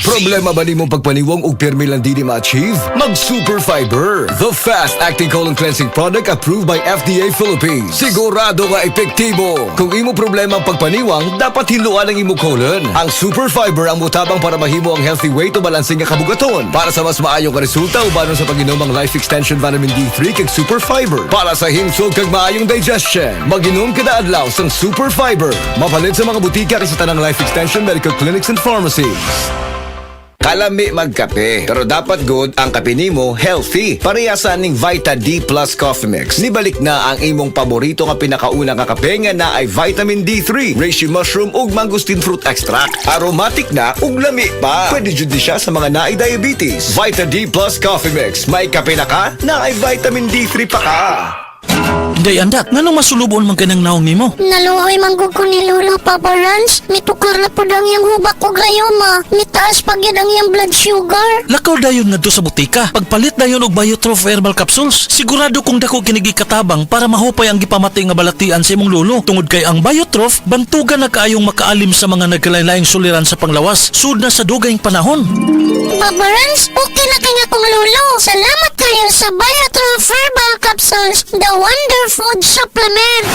Problema ba ni mong pagpaniwang og pirmi lang di ma-achieve? Mag Super Fiber, the fast-acting colon cleansing product approved by FDA Philippines. Sigurado nga epektibo. Kung imo problema ang pagpaniwang, dapat hiluan ang imo colon. Ang Super Fiber ang mutabang para mahimo ang healthy weight o balansing nga kabugaton. Para sa mas maayo ka resulta ubanon sa pag-inom ang Life Extension Vitamin D3 kag Super Fiber. Para sa himsog kag maayong digestion, mag-inom kada adlaw sang Super Fiber. Mapalit sa mga butika kay sa tanang Life Extension Medical Clinics and Pharmacies. Kalami magkape, pero dapat good ang kape nimo healthy. Parehasan ning Vita D Plus Coffee Mix. Nibalik na ang imong paborito nga pinakauna nga kape nga na ay vitamin D3, reishi mushroom ug mangosteen fruit extract. Aromatic na ug lami pa. Pwede jud ni siya sa mga naay diabetes. Vita D Plus Coffee Mix. May kape na ka, na ay vitamin D3 pa ka. Day andak, ngano masulubon man kanang naong nimo? Naluoy manggug ko ni Lola Papa Lance. Mitukar na po ang iyang hubak ko gayoma. Mitaas pag yan ang iyang blood sugar. Lakaw dayon ngadto sa butika. Pagpalit dayon og Biotrof herbal capsules. Sigurado kung dako kinigi katabang para mahupay ang gipamatay nga balatian sa imong lolo. Tungod kay ang Biotrof bantugan na kaayong makaalim sa mga nagkalain-laing suliran sa panglawas. Sud na sa dugayng panahon. Papa Lance, okay na kanya kong lolo. Salamat kayo sa Biotrof Herbal Capsules, the Wonder Food Supplement.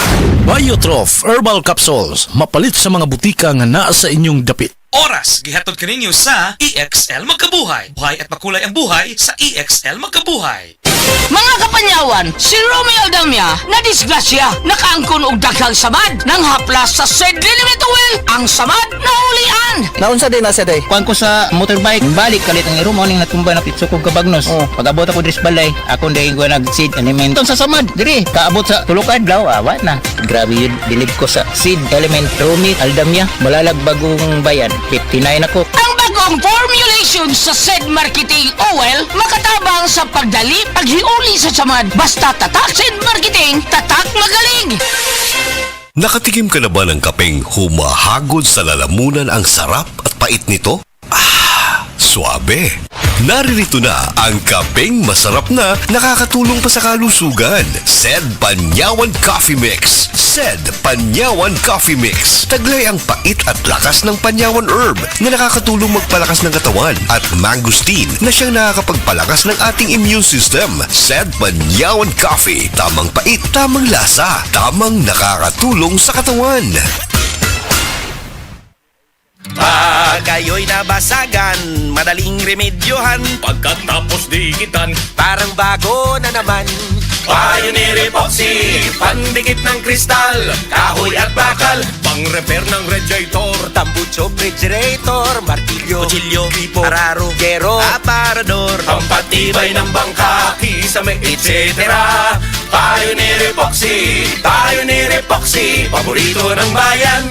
Biotrof herbal capsules. Mapalit sa mga butika nga naa sa inyong dapit. Oras, gihatod kaninyo sa EXL Magkabuhay. Buhay at makulay ang buhay sa EXL Magkabuhay. Mga kapanyawan, si Romeo Aldamia na disgrasya nakaangkon og daghang samad nang haplas sa said limit oil ang samad na ulian. Naunsa din na siya day? Kuan ko sa motorbike, balik kalit ang iro mo ning natumba na pitso kog kabagnos. Pag-abot ako dris balay, akong day ko nag-seed element sa samad. Diri, kaabot sa tulok adlaw, awa na. Grabe yun, bilib ko sa seed element Romeo Aldamia, malalag bagong bayan. 59 ako. Ang bagong formulation sa said marketing oil makatabang sa pagdali paghiuli sa samad. Basta tatak said marketing, tatak magaling. Nakatikim ka na ba ng kapeng humahagod sa lalamunan ang sarap at pait nito? Suabe! Naririto na ang kapeng masarap na nakakatulong pa sa kalusugan. Sed Panyawan Coffee Mix. Sed Panyawan Coffee Mix. Taglay ang pait at lakas ng Panyawan Herb na nakakatulong magpalakas ng katawan at mangosteen na siyang nakakapagpalakas ng ating immune system. Sed Panyawan Coffee. Tamang pait, tamang lasa, tamang nakakatulong sa katawan. Kayo'y nabasagan, madaling remedyohan. Pagkatapos dikitan, Parang bago na naman. Pioneer Epoxy, pandikit ng kristal, kahoy at bakal, pang-repair ng radiator, tambucho, refrigerator, martilyo, kutsilyo, tipo, araro, gero, aparador, pampatibay ng bangka, kisame, etc. Pioneer Epoxy, paborito ng bayan.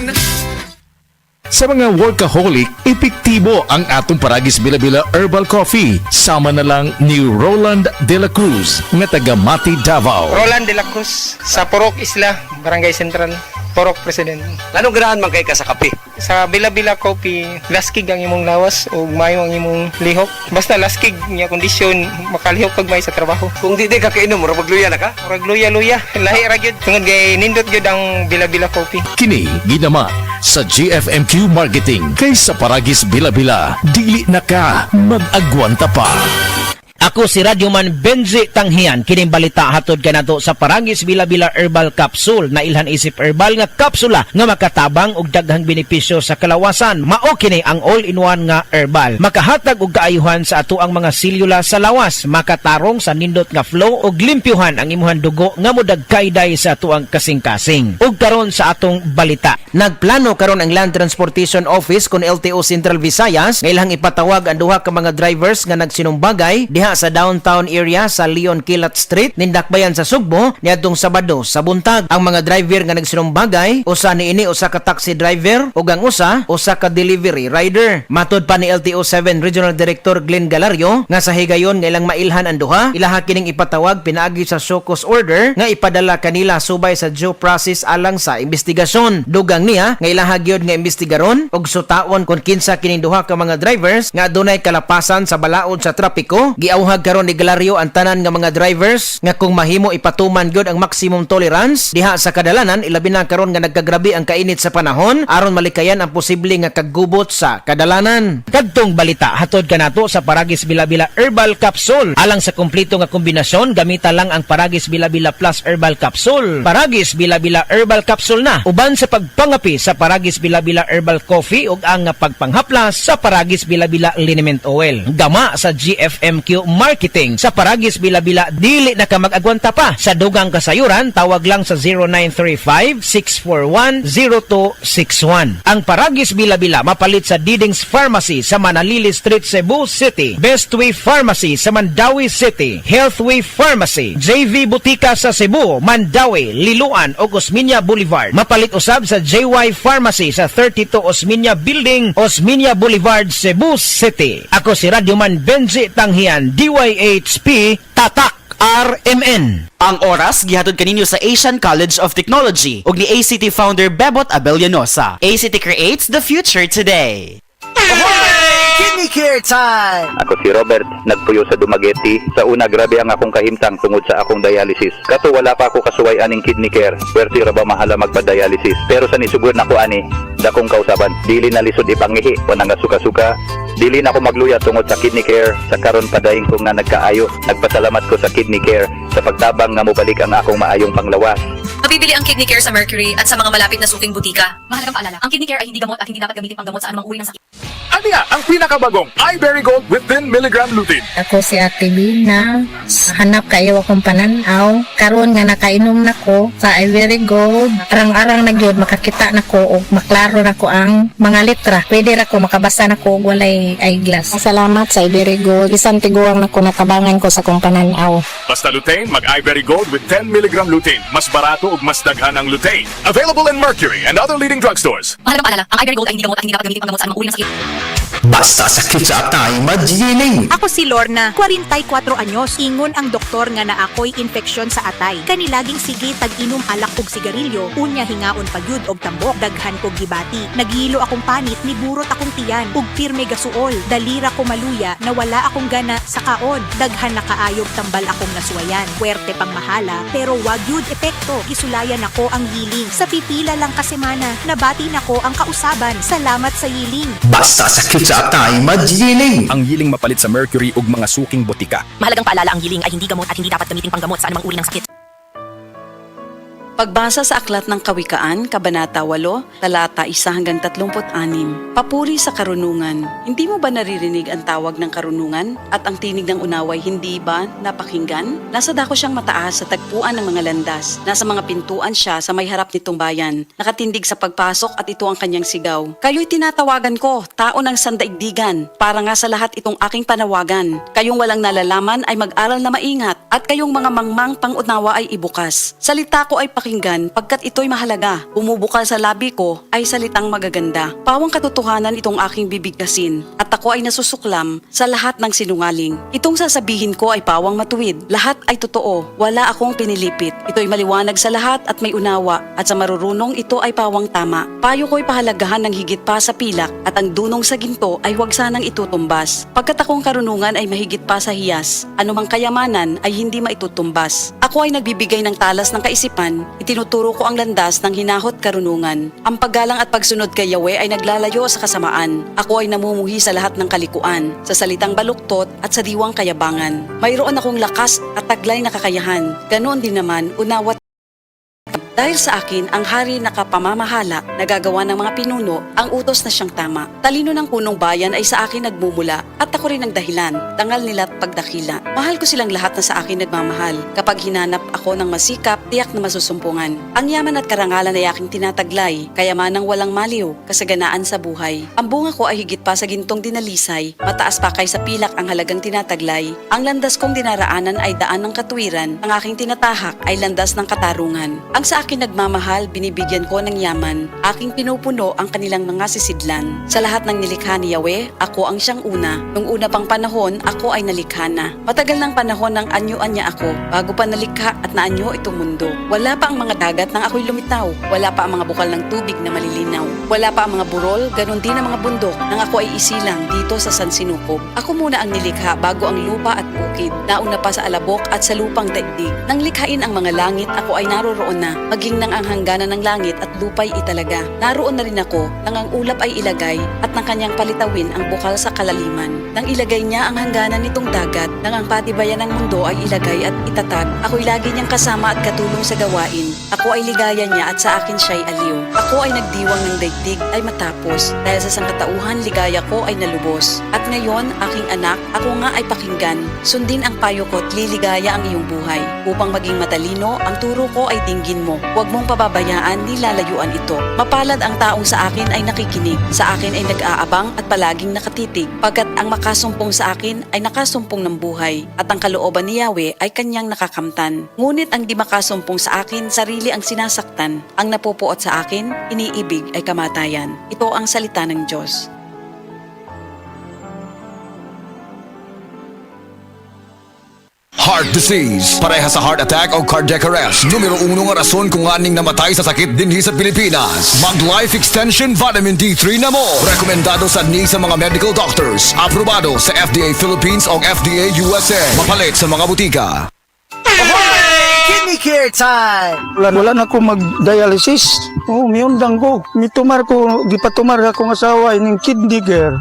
Sa mga workaholic, epektibo ang atong Paragis Bila-Bila Herbal Coffee. Sama na lang ni Roland De La Cruz, nga taga Mati, Davao. Roland de la Cruz, sa Porok Isla, Barangay Central, Porok President. Anong ganahan man kay ka sa kape? Sa Bila-Bila Coffee, laskig ang imong lawas o mayo ang imong lihok. Basta laskig niya kondisyon, makalihok pag may sa trabaho. Kung di ka kainom, mura magluya na ka? Murag luya-luya, lahi ra gyud. Tungod kay nindot gyud ang Bila-Bila Coffee. Kini ginama sa GFMQ Marketing kay sa Paragis Bila-Bila. Dili na ka mag-agwanta pa. Ako si Radyoman Benji Tanghian. Kining balita hatod kanato sa Paragis Bila-Bila Herbal Capsule na ilhan isip herbal nga kapsula nga makatabang og daghang benepisyo sa kalawasan. Mao kini ang all-in-one nga herbal. Makahatag og kaayuhan sa ato ang mga selula sa lawas, makatarong sa nindot nga flow og limpyuhan ang imuhang dugo nga modagkayday sa ato ang kasing-kasing. Ug karon sa atong balita, nagplano karon ang Land Transportation Office kon LTO Central Visayas nga ilang ipatawag ang duha ka mga drivers nga nagsinumbagay diha sa downtown area sa Leon Kilat Street nindakbayan sa Sugbo niadtong Sabado sa buntag. Ang mga driver nga nagsinumbagay, usa niini usa ka taxi driver ug ang usa ka delivery rider. Matud pa ni LTO7 Regional Director Glenn Galario nga sa higayon nga ilang mailhan ang duha, ilaha kining ipatawag pinaagi sa show cause order nga ipadala kanila subay sa due process alang sa investigasyon. Dugang niya nga ilaha gyud nga imbestigaron ug sutaon kung kinsa kining duha ka mga drivers nga adunay kalapasan sa balaod sa trapiko. Giauhag magkaroon regularyo ang tanan nga mga drivers nga kung mahimo ipatuman gyud ang maximum tolerance diha sa kadalanan ilabi na karon nga nagkagrabe ang kainit sa panahon aron malikayan ang posible nga kaggubot sa kadalanan. Kadtong balita hatod kanato sa Paragis Bila-Bila Herbal Capsule. Alang sa kumpleto nga kombinasyon gamita lang ang Paragis Bila-Bila Plus Herbal Capsule. Paragis Bila-Bila Herbal Capsule na uban sa pagpangapi sa Paragis Bila-Bila Herbal Coffee ug ang pagpanghaplas sa Paragis Bila-Bila Liniment Oil. Gama sa GFMQ Marketing sa Paragis Bila-Bila dili na ka mag-agwanta pa sa dugang kasayuran tawag lang sa 0935-641-0261. Ang Paragis Bila-Bila mapalit sa Diding's Pharmacy sa Manalili Street, Cebu City, Bestway Pharmacy sa Mandawi City, Healthway Pharmacy, JV Butika sa Cebu, Mandawi, Liloan ug Osmeña Boulevard. Mapalit usab sa JY Pharmacy sa 32 Osmeña Building, Osmeña Boulevard, Cebu City. Ako si Radyoman Benji Tanghian, DYHP Tatak RMN. Ang oras gihatod kaninyo sa Asian College of Technology ug ni ACT founder Bebot Abellanosa. ACT creates the future today. Kidney Care Time! Ako si Robert, nagpuyo sa Dumaguete. Sa una, grabe ang akong kahimtang tungod sa akong dialysis. Kato wala pa ako kasuway aning kidney care. Pwerte ra ba mahala magpa-dialysis. Pero sa nisugur na ko ani, dakong kausaban. Dili na lisod ipangihi, wanang suka-suka. Dili na ako magluya tungod sa kidney care. Sa karon padayon ko nga nagkaayo. Nagpasalamat ko sa kidney care sa pagtabang nga mobalik ang akong maayong panglawas. Mabibili ang Kidney Care sa Mercury at sa mga malapit na suking butika. Mahalagang paalala, ang Kidney Care ay hindi gamot at hindi dapat gamitin panggamot sa anumang uri ng sakit. Ano nga ang pinakabagong iBerry Gold with 10 mg lutein? Ako si Ate Bina, hanap kayo akong pananaw. Karon nga nakainom na ko sa iBerry Gold. Arang-arang na gyud makakita na ko o maklaro na ko ang mga letra. Pwede ra ko makabasa na ko og walay eyeglass. Salamat sa iBerry Gold. Bisan tiguang na ko natabangan ko sa kong pananaw. Basta lutein, mag iBerry Gold with 10 mg lutein. Mas barato ug mas daghan ang lutein. Available in Mercury and other leading drugstores. Mahalagang paalala, ang Ivory Gold ay hindi gamot at hindi dapat gamitin panggamot sa anumang uri ng sakit. Basta sakit sa atay, magiling! Ako si Lorna, 44 anyos. Ingon ang doktor nga na ako'y infeksyon sa atay. Kanilaging sige tag-inom alak og sigarilyo, unya hingaon pagyud og tambok, daghan kog gibati. Naghilo akong panit, niburot akong tiyan, ug pirme gasuol. Dalira ko maluya, nawala akong gana sa kaon. Daghan na kaayog tambal akong nasuwayan. Puwerte pang mahala, pero wag yun epekto. Gisulayan ako ang yiling. Sa pipila lang ka semana, nabati nako ang kausaban. Salamat sa yiling. Basta sakit sa atay, magiling! Ang yiling mapalit sa Mercury ug mga suking botika. Mahalagang paalala, ang giling ay hindi gamot at hindi dapat gamitin panggamot sa anumang uri ng sakit. Pagbasa sa Aklat ng Kawikaan, Kabanata 8, Talata 1 hanggang 36. Papuri sa karunungan. Hindi mo ba naririnig ang tawag ng karunungan at ang tinig ng unaway hindi ba napakinggan? Nasa dako siyang mataas sa tagpuan ng mga landas. Nasa mga pintuan siya sa may harap nitong bayan. Nakatindig sa pagpasok at ito ang kanyang sigaw. Kayo'y tinatawagan ko, tao ng sandaigdigan. Para nga sa lahat itong aking panawagan. Kayong walang nalalaman ay mag-aral na maingat at kayong mga mangmang pangunawa ay ibukas. Salita ko ay pakinggan pagkat ito'y mahalaga. Bumubukal sa labi ko ay salitang magaganda. Pawang katotohanan itong aking bibigkasin at ako ay nasusuklam sa lahat ng sinungaling. Itong sasabihin ko ay pawang matuwid. Lahat ay totoo. Wala akong pinilipit. Ito'y maliwanag sa lahat at may unawa at sa marurunong ito ay pawang tama. Payo ko'y pahalagahan ng higit pa sa pilak at ang dunong sa ginto ay huwag sanang itutumbas. Pagkat akong karunungan ay mahigit pa sa hiyas. Anumang kayamanan ay hindi maitutumbas. Ako ay nagbibigay ng talas ng kaisipan. Itinuturo ko ang landas ng hinahot karunungan. Ang paggalang at pagsunod kay Yahweh ay naglalayo sa kasamaan. Ako ay namumuhi sa lahat ng kalikuan, sa salitang baluktot at sa diwang kayabangan. Mayroon akong lakas at taglay na kakayahan. Ganoon din naman, unawat. Dahil sa akin, ang hari na kapamamahala, nagagawa ng mga pinuno, ang utos na siyang tama. Talino ng punong bayan ay sa akin nagmumula at ako rin ang dahilan, dangal nila at pagdakila. Mahal ko silang lahat na sa akin nagmamahal. Kapag hinanap ako ng masikap, tiyak na masusumpungan. Ang yaman at karangalan ay aking tinataglay, kayamanang walang maliw, kasaganaan sa buhay. Ang bunga ko ay higit pa sa gintong dinalisay, mataas pa kaysa pilak ang halagang tinataglay. Ang landas kong dinaraanan ay daan ng katuwiran, ang aking tinatahak ay landas ng katarungan. Ang sa akin nagmamahal, binibigyan ko ng yaman. Aking pinupuno ang kanilang mga sisidlan. Sa lahat ng nilikha ni Yahweh, ako ang siyang una. Nung una pang panahon, ako ay nalikha na. Matagal ng panahon ng anyuan niya ako, bago pa nalikha at naanyo itong mundo. Wala pa ang mga dagat nang ako'y lumitaw. Wala pa ang mga bukal ng tubig na malilinaw. Wala pa ang mga burol, ganun din ang mga bundok nang ako ay isilang dito sa San Sinukob. Ako muna ang nilikha bago ang lupa at bukid. Nauna pa sa alabok at sa lupang daigdig. Nang likhain ang mga langit, ako ay naroroon na, maging nang ang hangganan ng langit at lupa'y italaga. Naroon na rin ako nang ang ulap ay ilagay at nang kanyang palitawin ang bukal sa kalaliman. Nang ilagay niya ang hangganan nitong dagat, nang ang patibayan ng mundo ay ilagay at itatag, ako'y lagi niyang kasama at katulong sa gawain. Ako ay ligaya niya at sa akin siya'y aliw. Ako ay nagdiwang ng daigdig ay matapos, dahil sa sangkatauhan ligaya ko ay nalubos. At ngayon, aking anak, ako nga ay pakinggan. Sundin ang payo ko't liligaya ang iyong buhay. Upang maging matalino, ang turo ko ay dinggin mo. Huwag mong pababayaan ni lalayuan ito. Mapalad ang taong sa akin ay nakikinig, sa akin ay nag-aabang at palaging nakatitig, pagkat ang makasumpong sa akin ay nakasumpong ng buhay, at ang kalooban ni Yahweh ay kanyang nakakamtan. Ngunit ang di makasumpong sa akin, sarili ang sinasaktan. Ang napupuot sa akin, iniibig ay kamatayan. Ito ang salita ng Diyos. Heart disease, parehas sa heart attack o cardiac arrest. Numero 1 nga rason kung aning namatay sa sakit dinhi sa Pilipinas. Mag Life Extension Vitamin D3 na mo. Rekomendado sa sa mga medical doctors. Aprobado sa FDA Philippines o FDA USA. Mapalit sa mga butika. Kidney care time! Wala na ako mag-dialysis. Miundang ko. Mitumar ko, gipatumar akong asawa ng kidney care.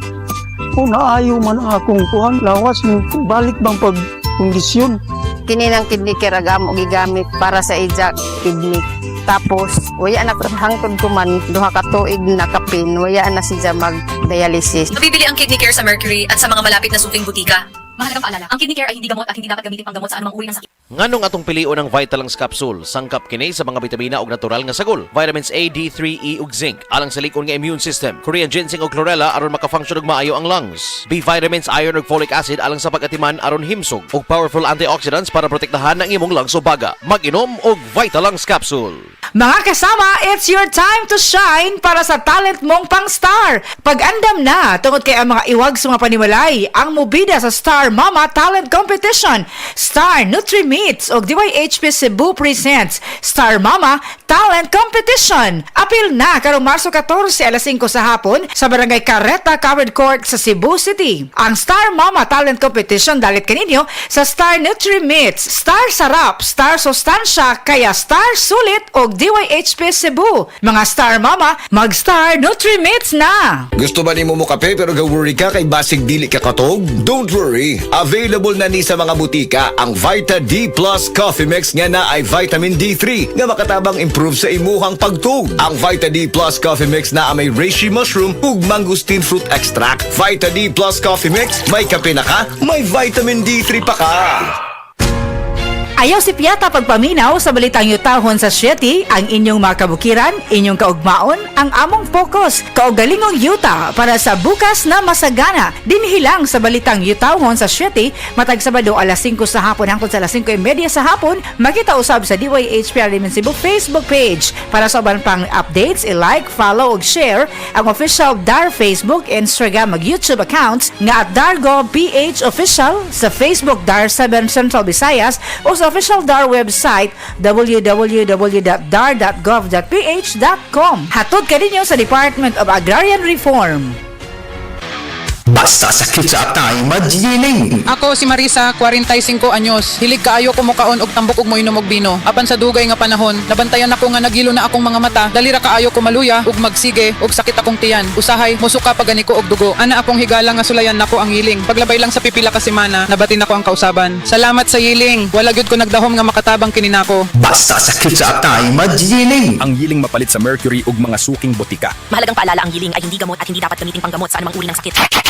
Naayo man akong kuhan. Lawas, balik bang pagkondisyon. Kini ng kidney care agam o gigamit para sa ija kidney. Tapos, waya na hangtod ko man, duha ka tuig na kapin, waya na siya mag-dialysis. Mabibili ang Kidney Care sa Mercury at sa mga malapit na suking butika. Mahalagang paalala, ang Kidney Care ay hindi gamot at hindi dapat gamitin panggamot sa anumang uri ng sakit. Nganong atong pilion ng Vitalangs capsule, sangkap kini sa mga bitamina ug natural nga sagol, vitamins A, D3, E ug zinc, alang sa likon nga immune system, Korean ginseng ug chlorella aron maka-function ug maayo ang lungs, B vitamins, iron ug folic acid alang sa pag-atiman aron himsog, ug powerful antioxidants para protektahan ang imong lungs o baga. Mag-inom og Vitalangs capsule. Mga kasama, it's your time to shine para sa talent mong pang-star. Pag-andam na, tungod kay ang mga iwag sa mga panimalay, ang mubida sa Star Mama Talent Competition. Star Nutri-Meats o DYHP Cebu presents Star Mama Talent Competition. Apil na karong Marso 14 alas 5 sa hapon sa Barangay Carreta, Covered Court sa Cebu City. Ang Star Mama Talent Competition dalit kaninyo sa Star Nutri-Meats, Star Sarap, Star Sustansya, kaya Star Sulit o DYHP Cebu. Mga Star Mama, mag-Star Nutri-Meats na! Gusto ba ni mo kape pero ga-worry ka kay basig dili ka katog? Don't worry! Available na ni sa mga butika ang Vita D Plus Coffee Mix nga na ay vitamin D3 nga makatabang improve sa imuhang pagtug. Ang Vita D Plus Coffee Mix na may reishi mushroom ug mangosteen fruit extract. Vita D Plus Coffee Mix, may kape na ka, may vitamin D3 pa ka. Ayaw si Piata pagpaminaw sa balitang yutahon sa Sieti, ang inyong mga kabukiran, inyong kaugmaon, ang among focus, kaugalingong yuta para sa bukas na masagana. Dinhilang sa balitang yutahon sa Sieti, matag Sabado alas 5 sa hapon hangtod sa alas 5:30 sa hapon, makita usab sa DYHP Alimen Cebu Facebook page. Para sa uban pang updates, i-like, follow ug share ang official DAR Facebook, Instagram ug YouTube accounts nga at Dargo PH Official sa Facebook DAR 7 Central Visayas o sa official DAR website www.dar.gov.ph.com. Hatod ka ninyo sa Department of Agrarian Reform. Basta sakit sa atay, magjiling. Ako si Marisa, 45 anyos. Hilig kaayo ko mukaon og tambok ug moinom og bino. Apan sa dugay nga panahon, nabantayan ako nga nagilo na akong mga mata. Dalira kaayo ko maluya ug magsige ug sakit akong tiyan. Usahay musuka pagani ko og dugo. Ana akong higala nga sulayan nako ang hiling. Paglabay lang sa pipila ka semana, nabatin ako ang kausaban. Salamat sa hiling. Wala gyud ko nagdahom nga makatabang kini nako. Basta sakit sa atay, magjiling. Ang yiling mapalit sa Mercury ug mga suking botika. Mahalagang paalala, ang giling ay hindi gamot at hindi dapat gamitin panggamot sa anumang uri ng sakit.